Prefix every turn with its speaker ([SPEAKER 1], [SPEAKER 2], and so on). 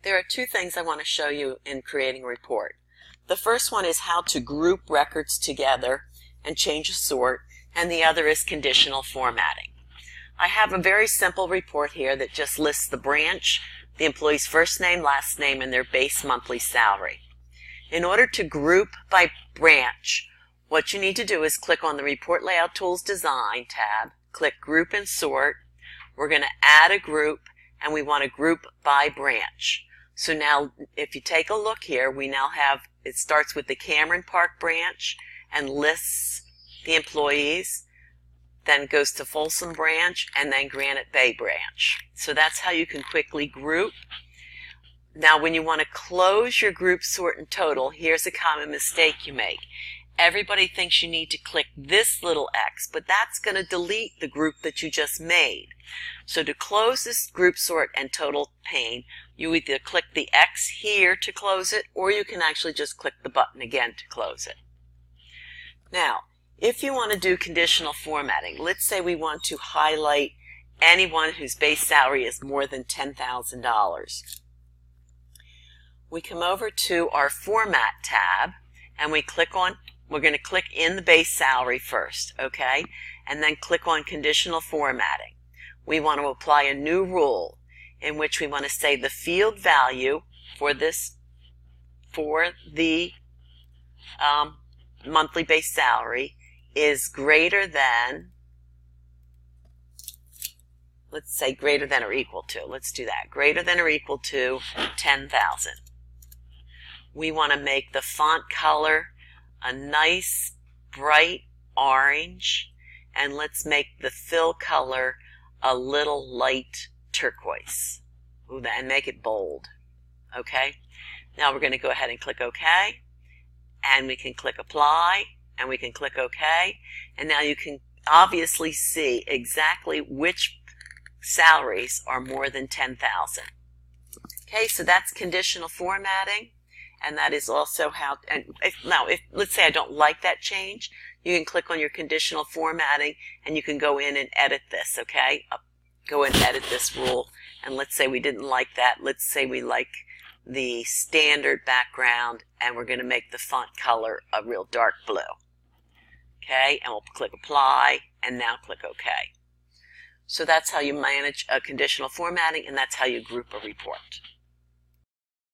[SPEAKER 1] There are two things I want to show you in creating a report. The first one is how to group records together and change a sort, and the other is conditional formatting. I have a very simple report here that just lists the branch, the employee's first name, last name, and their base monthly salary. In order to group by branch, what you need to do is click on the Report Layout Tools Design tab, click Group and Sort. We're going to add a group, and we want to group by branch. So now, if you take a look here, we now have, it starts with the Cameron Park branch and lists the employees, then goes to Folsom branch, and then Granite Bay branch. So that's how you can quickly group. Now, when you want to close your group, sort, and total, here's a common mistake you make. Everybody thinks you need to click this little X, but that's going to delete the group that you just made. So to close this group, sort, and total pane, you either click the X here to close it, or you can actually just click the button again to close it. Now, if you want to do conditional formatting, let's say we want to highlight anyone whose base salary is more than $10,000. We come over to our Format tab, and we click on, we're going to click in the base salary first, okay? And then click on Conditional Formatting. We want to apply a new rule in which we want to say the field value for the monthly base salary is greater than, let's say greater than or equal to, let's do that, greater than or equal to 10,000. We want to make the font color a nice bright orange, and let's make the fill color a little light turquoise. Ooh, and make it bold. Okay? Now we're going to go ahead and click OK, and we can click Apply, and we can click OK, and now you can obviously see exactly which salaries are more than 10,000. Okay, so that's conditional formatting. And that is also how, and if let's say I don't like that change, you can click on your conditional formatting and you can go in and edit this, okay? Go and edit this rule. And let's say we didn't like that. Let's say we like the standard background and we're going to make the font color a real dark blue. Okay, and we'll click Apply and now click OK. So that's how you manage a conditional formatting, and that's how you group a report.